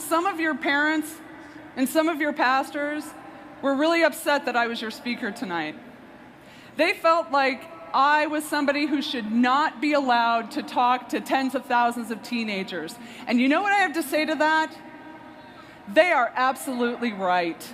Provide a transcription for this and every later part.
some of your parents and some of your pastors were really upset that I was your speaker tonight. They felt like I was somebody who should not be allowed to talk to tens of thousands of teenagers. And you know what I have to say to that? They are absolutely right.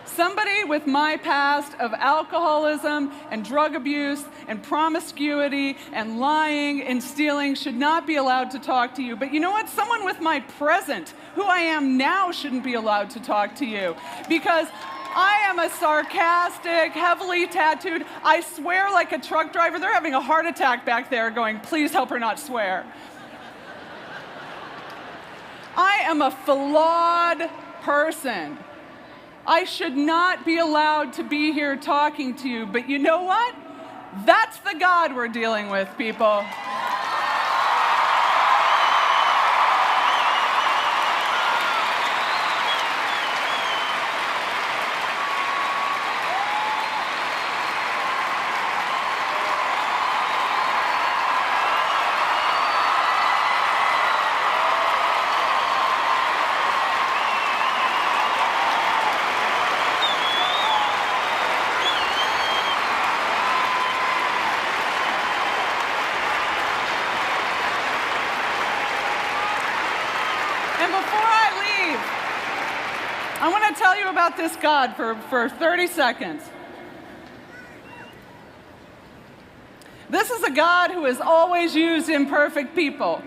Somebody with my past of alcoholism and drug abuse and promiscuity and lying and stealing should not be allowed to talk to you. But you know what? Someone with my present, who I am now, shouldn't be allowed to talk to you. Because I am a sarcastic, heavily tattooed, I swear like a truck driver. They're having a heart attack back there going, please help her not swear. I am a flawed person. I should not be allowed to be here talking to you, but you know what? That's the God we're dealing with, people. And before I leave, I want to tell you about this God for 30 seconds. This is a God who has always used imperfect people.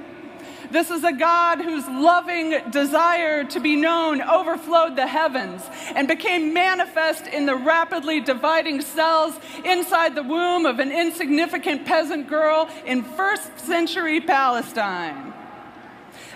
This is a God whose loving desire to be known overflowed the heavens and became manifest in the rapidly dividing cells inside the womb of an insignificant peasant girl in first century Palestine.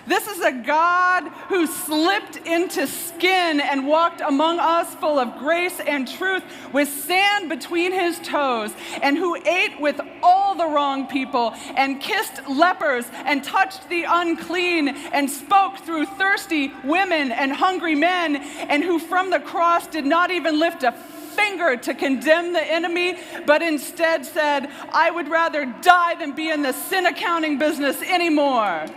This is a God who slipped into skin and walked among us full of grace and truth with sand between his toes, and who ate with all the wrong people and kissed lepers and touched the unclean and spoke through thirsty women and hungry men, and who from the cross did not even lift a finger to condemn the enemy, but instead said, I would rather die than be in the sin accounting business anymore.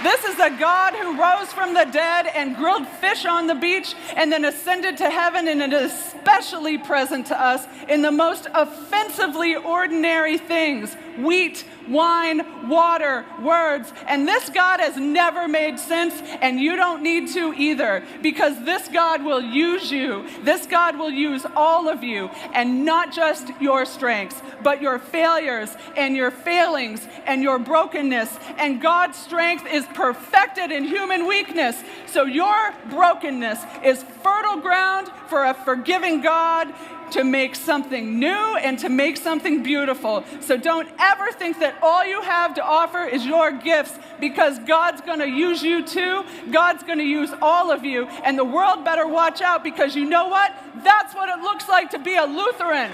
This is a God who rose from the dead and grilled fish on the beach and then ascended to heaven, and is especially present to us in the most offensively ordinary things: wheat, wine, water, words. And this God has never made sense, and you don't need to either, because this God will use you. This God will use all of you, and not just your strengths, but your failures and your failings and your brokenness. And God's strength is perfected in human weakness. So your brokenness is fertile ground for a forgiving God to make something new and to make something beautiful. So don't ever think that all you have to offer is your gifts, because God's going to use you too. God's going to use all of you, and the world better watch out, because you know what? That's what it looks like to be a Lutheran.